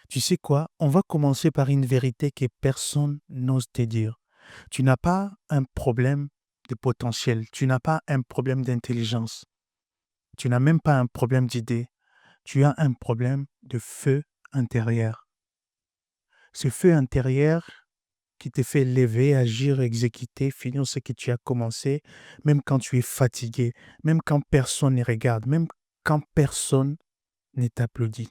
Tu sais quoi? On va commencer par une vérité que personne n'ose te dire. Tu n'as pas un problème de potentiel, tu n'as pas un problème d'intelligence, tu n'as même pas un problème d'idée, tu as un problème de feu intérieur. Ce feu intérieur qui te fait lever, agir, exécuter, finir ce que tu as commencé, même quand tu es fatigué, même quand personne ne regarde, même quand personne ne t'applaudit.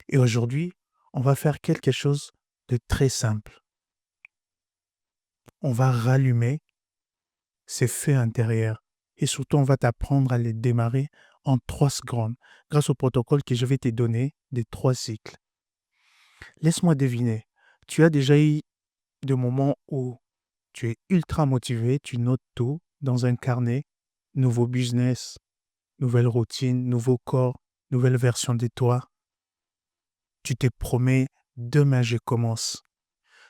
Et aujourd'hui, on va faire quelque chose de très simple. On va rallumer ces feux intérieurs et surtout on va t'apprendre à les démarrer en 3 secondes grâce au protocole que je vais te donner des 3 cycles. Laisse-moi deviner, tu as déjà eu des moments où tu es ultra motivé, tu notes tout dans un carnet, nouveau business, nouvelle routine, nouveau corps, nouvelle version de toi. Tu te promets, demain je commence.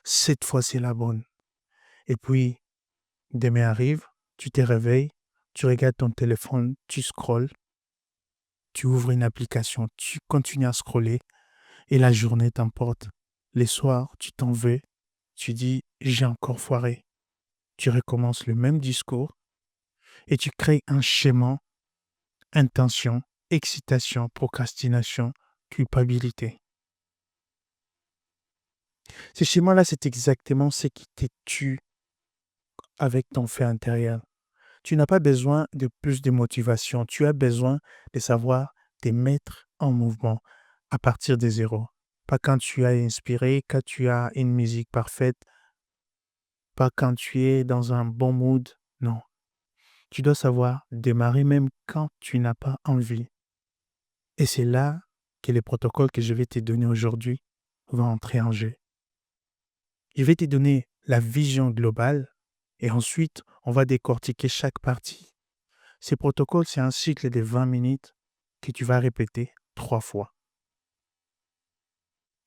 Cette fois c'est la bonne. Et puis, demain arrive, tu te réveilles, tu regardes ton téléphone, tu scrolles, tu ouvres une application, tu continues à scroller et la journée t'emporte. Les soirs, tu t'en veux, tu dis j'ai encore foiré. Tu recommences le même discours et tu crées un schéma, intention, excitation, procrastination, culpabilité. Ce schéma-là, c'est exactement ce qui te tue avec ton fait intérieur. Tu n'as pas besoin de plus de motivation, tu as besoin de savoir te mettre en mouvement à partir de zéro. Pas quand tu as inspiré, quand tu as une musique parfaite, pas quand tu es dans un bon mood, non. Tu dois savoir démarrer même quand tu n'as pas envie. Et c'est là que les protocoles que je vais te donner aujourd'hui vont entrer en jeu. Je vais te donner la vision globale et ensuite on va décortiquer chaque partie. Ces protocoles, c'est un cycle de 20 minutes que tu vas répéter 3 fois.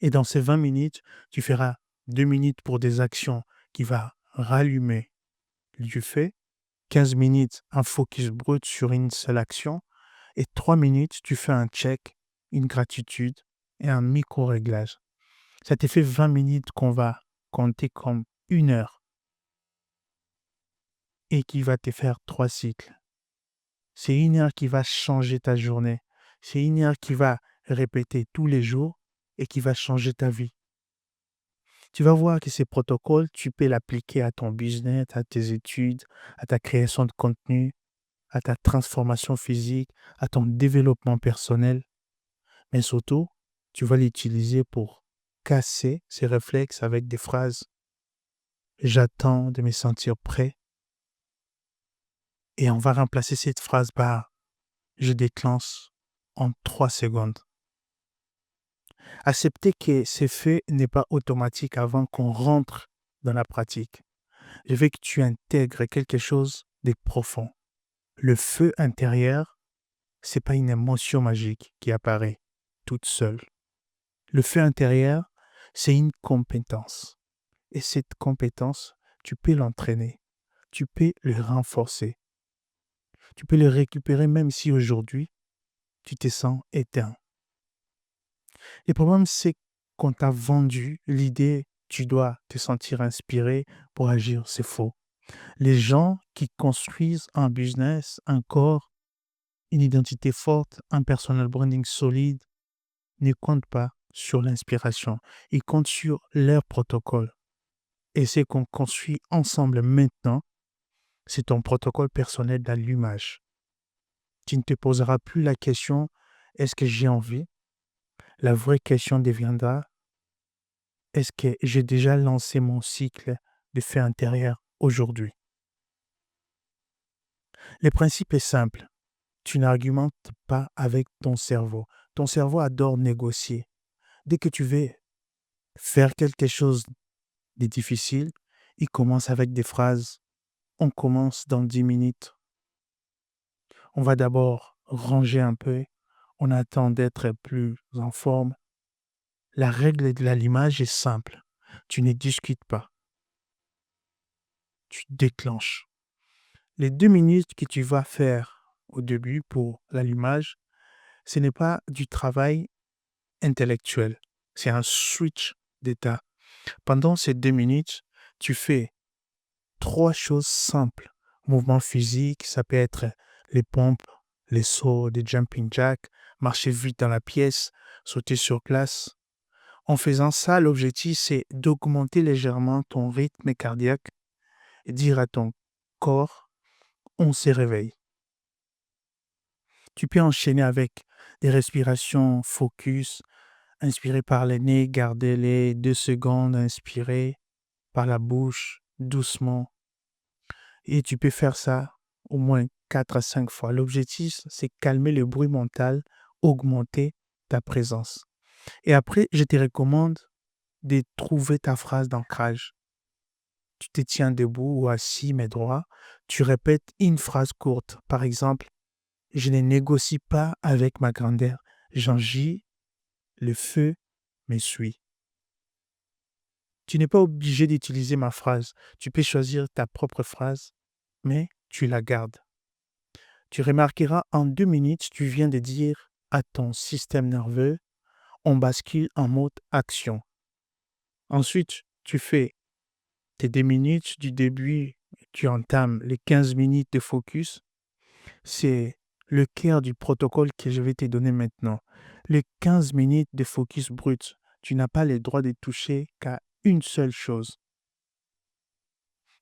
Et dans ces 20 minutes, tu feras 2 minutes pour des actions qui vont rallumer du fait, 15 minutes un focus brut sur une seule action et 3 minutes, tu fais un check, une gratitude et un micro-réglage. Ça te fait 20 minutes qu'on va compter comme 1 heure et qui va te faire 3 cycles. C'est 1 heure qui va changer ta journée. C'est 1 heure qui va répéter tous les jours et qui va changer ta vie. Tu vas voir que ces protocoles, tu peux l'appliquer à ton business, à tes études, à ta création de contenu, à ta transformation physique, à ton développement personnel. Mais surtout, tu vas l'utiliser pour casser ces réflexes avec des phrases. J'attends de me sentir prêt. Et on va remplacer cette phrase par je déclenche en 3 secondes. Accepter que ce fait n'est pas automatique avant qu'on rentre dans la pratique. Je veux que tu intègres quelque chose de profond. Le feu intérieur, c'est pas une émotion magique qui apparaît toute seule. Le feu intérieur, c'est une compétence. Et cette compétence, tu peux l'entraîner, tu peux le renforcer, tu peux le récupérer même si aujourd'hui, tu te sens éteint. Le problème, c'est qu'on t'a vendu l'idée tu dois te sentir inspiré pour agir, c'est faux. Les gens qui construisent un business, un corps, une identité forte, un personal branding solide, ne comptent pas sur l'inspiration. Ils comptent sur leur protocole. Et ce qu'on construit ensemble maintenant, c'est ton protocole personnel d'allumage. Tu ne te poseras plus la question est-ce que j'ai envie? La vraie question deviendra est-ce que j'ai déjà lancé mon cycle de fait intérieur aujourd'hui? Le principe est simple. Tu n'argumentes pas avec ton cerveau. Ton cerveau adore négocier. Dès que tu veux faire quelque chose de difficile, il commence avec des phrases. On commence dans 10 minutes. On va d'abord ranger un peu. On attend d'être plus en forme. La règle de l'allumage est simple. Tu ne discutes pas. Tu déclenches. Les 2 minutes que tu vas faire au début pour l'allumage, ce n'est pas du travail intellectuel. C'est un switch d'état. Pendant ces 2 minutes, tu fais 3 choses simples. Mouvement physique, ça peut être les pompes, les sauts, des jumping jacks, marcher vite dans la pièce, sauter sur place. En faisant ça, l'objectif, c'est d'augmenter légèrement ton rythme cardiaque et dire à ton corps, on se réveille. Tu peux enchaîner avec des respirations focus, inspirer par le nez, garder les 2 secondes, inspirer par la bouche, doucement. Et tu peux faire ça au moins 4 à 5 fois. L'objectif, c'est calmer le bruit mental, augmenter ta présence. Et après, je te recommande de trouver ta phrase d'ancrage. Tu te tiens debout ou assis mais droit. Tu répètes une phrase courte. Par exemple, je ne négocie pas avec ma grandeur. J'agis, le feu me suit. Tu n'es pas obligé d'utiliser ma phrase. Tu peux choisir ta propre phrase, mais tu la gardes. Tu remarqueras en 2 minutes, tu viens de dire à ton système nerveux, on bascule en mode action. Ensuite, tu fais tes 2 minutes du début, tu entames les 15 minutes de focus. C'est le cœur du protocole que je vais te donner maintenant. Les 15 minutes de focus brut, tu n'as pas le droit de toucher qu'à une seule chose.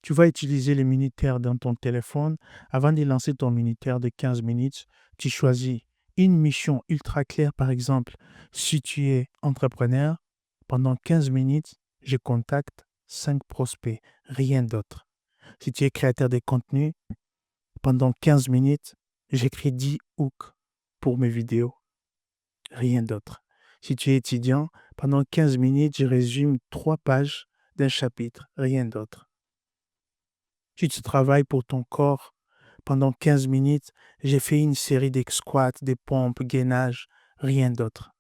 Tu vas utiliser les minutaires dans ton téléphone. Avant de lancer ton minuteur de 15 minutes, tu choisis une mission ultra claire. Par exemple, si tu es entrepreneur, pendant 15 minutes, je contacte 5 prospects, rien d'autre. Si tu es créateur de contenu, pendant 15 minutes, j'écris 10 hooks pour mes vidéos, rien d'autre. Si tu es étudiant, pendant 15 minutes, je résume 3 pages d'un chapitre, rien d'autre. Si tu travailles pour ton corps, pendant 15 minutes, j'ai fait une série de squats, des pompes, gainage, rien d'autre.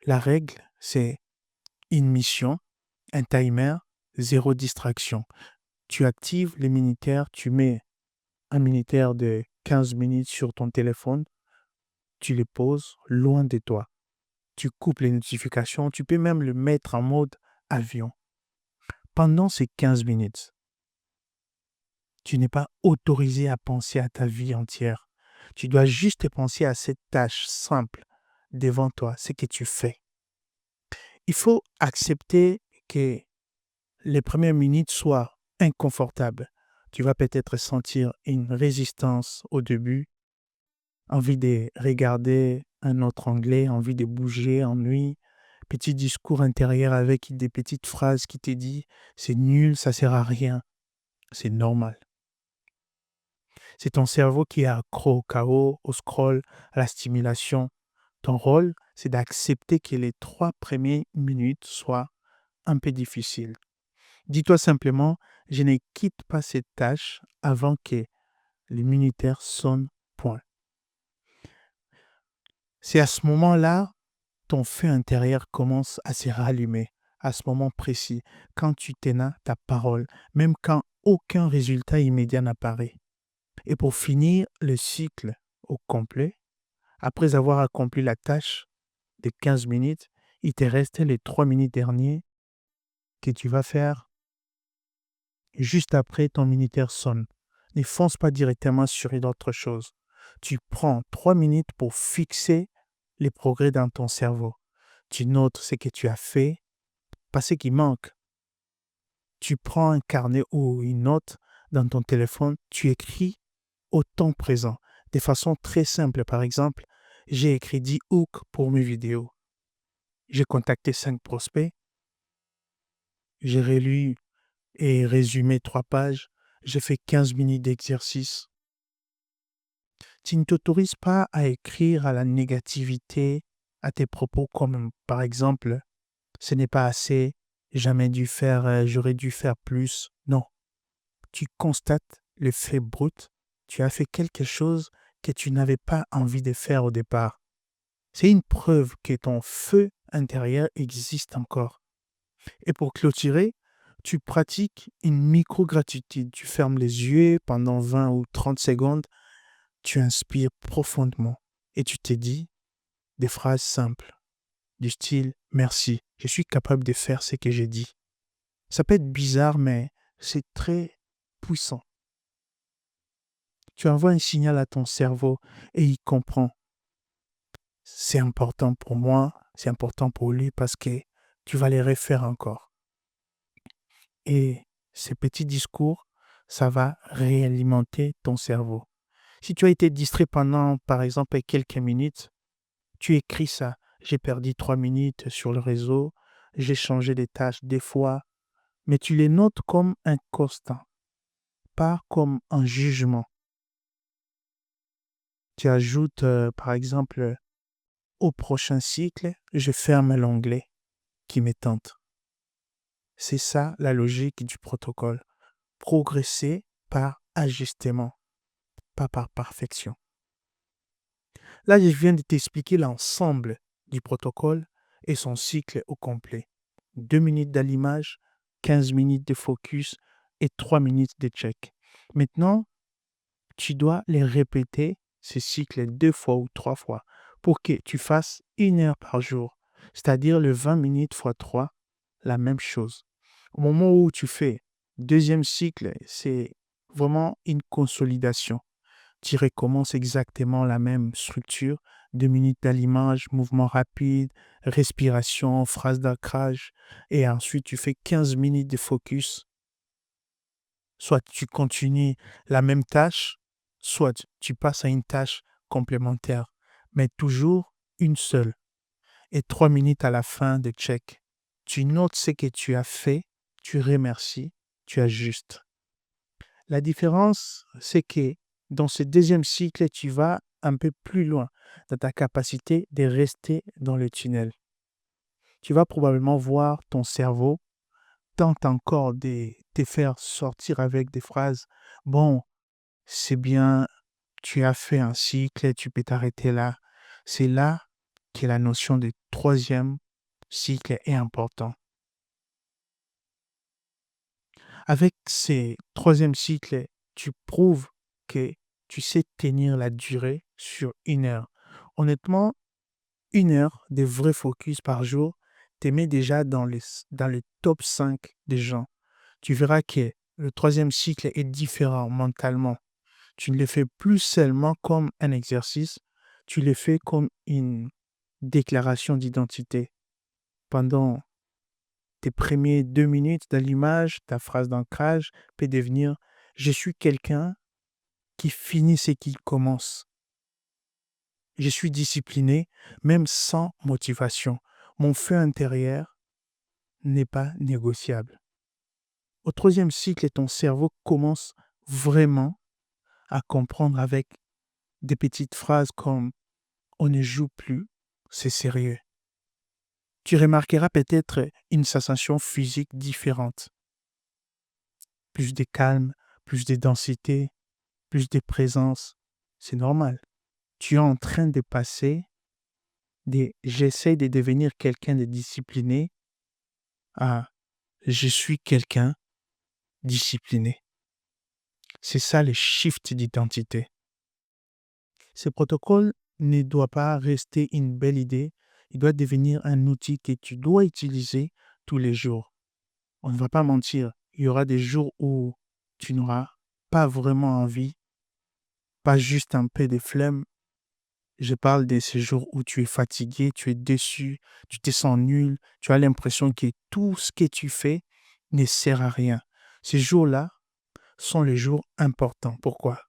La règle, c'est une mission, un timer, 0 distraction. Tu actives les minutaires, tu mets un minutaire de 15 minutes sur ton téléphone, tu les poses loin de toi. Tu coupes les notifications, tu peux même le mettre en mode avion. Pendant ces 15 minutes, tu n'es pas autorisé à penser à ta vie entière. Tu dois juste penser à cette tâche simple devant toi, ce que tu fais. Il faut accepter que les premières minutes soient inconfortables. Tu vas peut-être sentir une résistance au début, envie de regarder un autre anglais, envie de bouger, ennui, petit discours intérieur avec des petites phrases qui te disent c'est nul, ça sert à rien. C'est normal. C'est ton cerveau qui est accro au chaos, au scroll, à la stimulation. Ton rôle, c'est d'accepter que les 3 premières minutes soient un peu difficiles. Dis-toi simplement, je ne quitte pas cette tâche avant que les minutaires sonnent, point. C'est à ce moment-là, ton feu intérieur commence à se rallumer, à ce moment précis, quand tu tiens ta parole, même quand aucun résultat immédiat n'apparaît. Et pour finir le cycle au complet, après avoir accompli la tâche de 15 minutes, il te reste les 3 minutes dernières que tu vas faire juste après ton minuteur sonne. Ne fonce pas directement sur une autre chose. Tu prends 3 minutes pour fixer les progrès dans ton cerveau. Tu notes ce que tu as fait, pas ce qui manque. Tu prends un carnet ou une note dans ton téléphone, tu écris au temps présent, de façon très simple. Par exemple, j'ai écrit 10 hooks pour mes vidéos. J'ai contacté 5 prospects. J'ai relu et résumé 3 pages. J'ai fait 15 minutes d'exercice. Tu ne t'autorises pas à écrire à la négativité, à tes propos comme par exemple, ce n'est pas assez, j'aurais dû faire plus. Non, tu constates le fait brut, tu as fait quelque chose que tu n'avais pas envie de faire au départ. C'est une preuve que ton feu intérieur existe encore. Et pour clôturer, tu pratiques une micro-gratitude. Tu fermes les yeux pendant 20 ou 30 secondes, tu inspires profondément et tu te dis des phrases simples. du style merci, je suis capable de faire ce que j'ai dit. Ça peut être bizarre, mais c'est très puissant. Tu envoies un signal à ton cerveau et il comprend. C'est important pour moi, c'est important pour lui parce que tu vas les refaire encore. Et ces petits discours, ça va réalimenter ton cerveau. Si tu as été distrait pendant, par exemple, quelques minutes, tu écris ça. J'ai perdu 3 minutes sur le réseau, j'ai changé des tâches des fois, mais tu les notes comme un constant, pas comme un jugement. Tu ajoutes, par exemple, au prochain cycle, je ferme l'onglet qui me tente. C'est ça la logique du protocole. Progresser par ajustement, pas par perfection. Là, je viens de t'expliquer l'ensemble du protocole et son cycle au complet. 2 minutes d'allumage, 15 minutes de focus et 3 minutes de check. Maintenant, tu dois les répéter, ces cycles 2 fois ou 3 fois, pour que tu fasses 1 heure par jour, c'est-à-dire le 20 minutes fois 3, la même chose. Au moment où tu fais deuxième cycle, c'est vraiment une consolidation. Tu recommences exactement la même structure, 2 minutes d'allumage, mouvement rapide, respiration, phrase d'ancrage, et ensuite tu fais 15 minutes de focus. Soit tu continues la même tâche, soit tu passes à une tâche complémentaire, mais toujours une seule. Et 3 minutes à la fin de check. Tu notes ce que tu as fait, tu remercies, tu ajustes. La différence, c'est que dans ce deuxième cycle, tu vas un peu plus loin dans ta capacité de rester dans le tunnel. Tu vas probablement voir ton cerveau tente encore de te faire sortir avec des phrases. Bon, c'est bien, tu as fait un cycle et tu peux t'arrêter là. C'est là que la notion de troisième cycle est important. Avec ces troisième cycle, tu prouves que tu sais tenir la durée sur 1 heure. Honnêtement, 1 heure de vrai focus par jour te met déjà dans le top 5 des gens. Tu verras que le troisième cycle est différent mentalement. Tu ne le fais plus seulement comme un exercice, tu le fais comme une déclaration d'identité. Pendant tes premiers 2 minutes d'allumage, ta phrase d'ancrage peut devenir je suis quelqu'un qui finit ce qu'il commence. Je suis discipliné, même sans motivation. Mon feu intérieur n'est pas négociable. Au troisième cycle, ton cerveau commence vraiment à comprendre avec des petites phrases comme on ne joue plus, c'est sérieux. Tu remarqueras peut-être une sensation physique différente. Plus de calme, plus de densité, plus de présence. C'est normal. Tu es en train de passer de j'essaie de devenir quelqu'un de discipliné à je suis quelqu'un discipliné. C'est ça le shift d'identité. Ce protocole ne doit pas rester une belle idée, il doit devenir un outil que tu dois utiliser tous les jours. On ne va pas mentir, il y aura des jours où tu n'auras pas vraiment envie, pas juste un peu de flemme. Je parle de ces jours où tu es fatigué, tu es déçu, tu te sens nul, tu as l'impression que tout ce que tu fais ne sert à rien. Ces jours-là sont les jours importants. Pourquoi?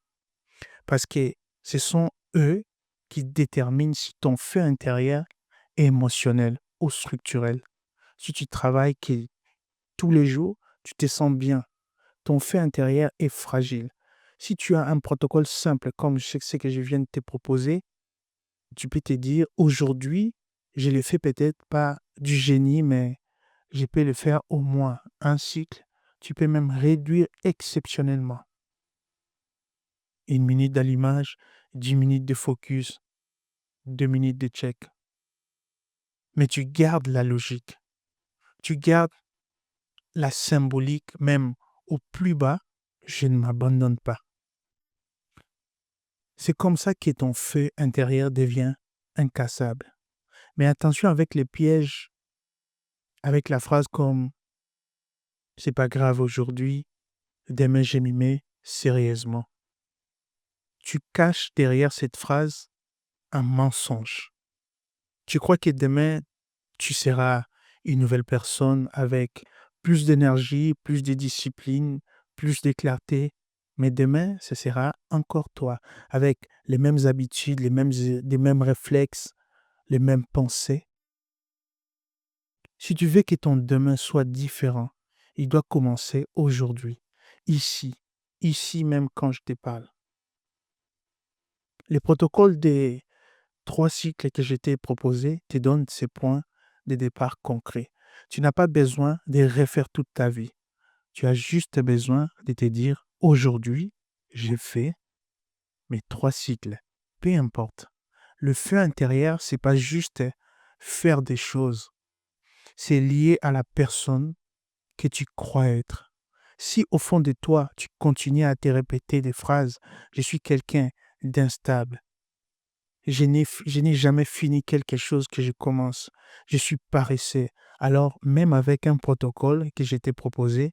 Parce que ce sont eux qui déterminent si ton feu intérieur est émotionnel ou structurel. Si tu travailles tous les jours, tu te sens bien. Ton feu intérieur est fragile. Si tu as un protocole simple comme ce que je viens de te proposer, tu peux te dire aujourd'hui, je le fais peut-être pas du génie, mais je peux le faire au moins un cycle. Tu peux même réduire exceptionnellement. 1 minute d'allumage, 10 minutes de focus, 2 minutes de check. Mais tu gardes la logique. Tu gardes la symbolique même au plus bas. Je ne m'abandonne pas. C'est comme ça que ton feu intérieur devient incassable. Mais attention avec les pièges, avec la phrase comme c'est pas grave aujourd'hui, demain je m'y mets sérieusement. Tu caches derrière cette phrase un mensonge. Tu crois que demain tu seras une nouvelle personne avec plus d'énergie, plus de discipline, plus de clarté. Mais demain, ce sera encore toi, avec les mêmes habitudes, les mêmes réflexes, les mêmes pensées. Si tu veux que ton demain soit différent, il doit commencer aujourd'hui, ici, ici même quand je te parle. Les protocoles des 3 cycles que je t'ai proposés te donnent ces points de départ concrets. Tu n'as pas besoin de refaire toute ta vie. Tu as juste besoin de te dire aujourd'hui, j'ai fait mes 3 cycles. Peu importe. Le feu intérieur, c'est pas juste faire des choses. C'est lié à la personne que tu crois être. Si au fond de toi, tu continues à te répéter des phrases, je suis quelqu'un d'instable. Je n'ai jamais fini quelque chose que je commence. Je suis paresseux. Alors, même avec un protocole que je t'ai proposé,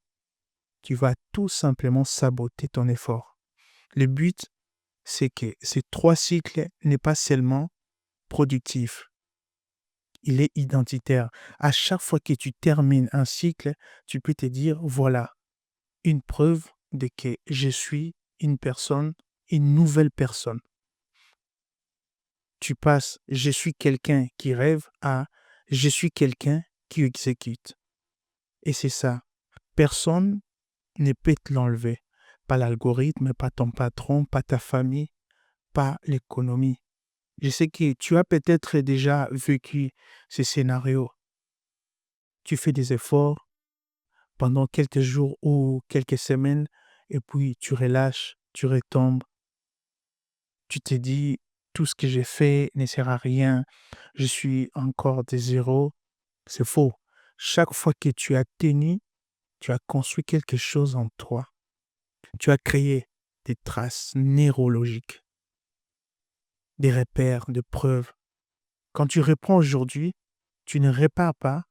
tu vas tout simplement saboter ton effort. Le but, c'est que ces 3 cycles n'est pas seulement productif, il est identitaire. À chaque fois que tu termines un cycle, tu peux te dire, voilà, une preuve de que je suis une personne, une nouvelle personne. Tu passes, je suis quelqu'un qui rêve à, je suis quelqu'un qui exécute. Et c'est ça. Personne ne peut te l'enlever. Pas l'algorithme, pas ton patron, pas ta famille, pas l'économie. Je sais que tu as peut-être déjà vécu ce scénario. Tu fais des efforts pendant quelques jours ou quelques semaines et puis tu relâches, tu retombes. Tu te dis, tout ce que j'ai fait ne sert à rien. Je suis encore des zéros. C'est faux. Chaque fois que tu as tenu, tu as construit quelque chose en toi. Tu as créé des traces neurologiques, des repères, des preuves. Quand tu reprends aujourd'hui, tu ne répares pas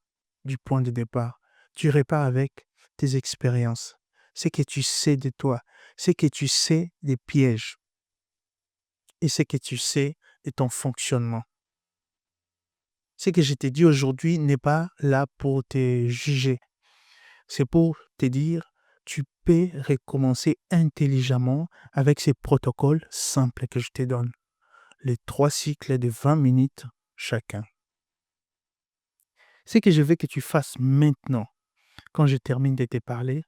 du point de départ. Tu répares avec tes expériences. Ce que tu sais de toi, ce que tu sais des pièges et ce que tu sais de ton fonctionnement. Ce que je t'ai dit aujourd'hui n'est pas là pour te juger. C'est pour te dire, tu peux recommencer intelligemment avec ces protocoles simples que je te donne. Les 3 cycles de 20 minutes chacun. Ce que je veux que tu fasses maintenant, quand je termine de te parler,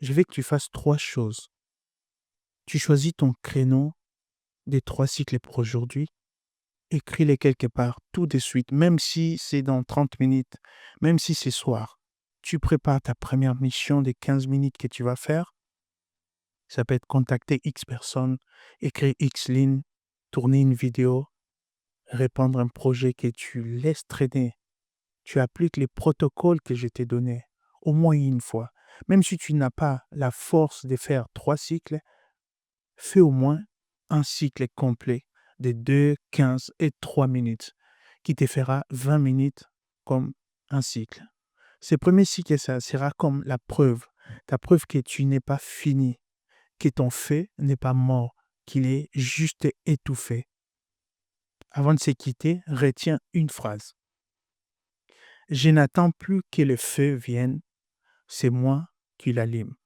je veux que tu fasses 3 choses. Tu choisis ton créneau des 3 cycles pour aujourd'hui. Écris-les quelque part tout de suite, même si c'est dans 30 minutes, même si c'est soir. Tu prépares ta première mission des 15 minutes que tu vas faire. Ça peut être contacter X personnes, écrire X lignes, tourner une vidéo, répondre un projet que tu laisses traîner. Tu appliques les protocoles que je t'ai donnés, au moins une fois. Même si tu n'as pas la force de faire 3 cycles, fais au moins un cycle complet de 2, 15 et 3 minutes, qui te fera 20 minutes comme un cycle. Ce premier cycle, ça sera comme la preuve, ta preuve que tu n'es pas fini, que ton feu n'est pas mort, qu'il est juste étouffé. Avant de se quitter, retiens une phrase. Je n'attends plus que le feu vienne, c'est moi qui l'allume.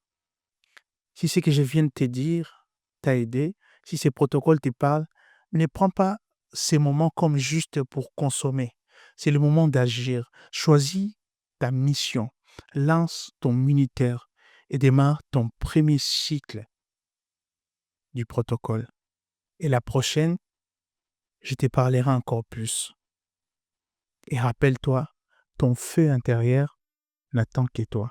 Si ce que je viens de te dire t'a aidé, si ces protocoles te parlent, ne prends pas ces moments comme juste pour consommer. C'est le moment d'agir. Choisis ta mission. Lance ton militaire et démarre ton premier cycle du protocole. Et la prochaine, je te parlerai encore plus. Et rappelle-toi, ton feu intérieur n'attend que toi.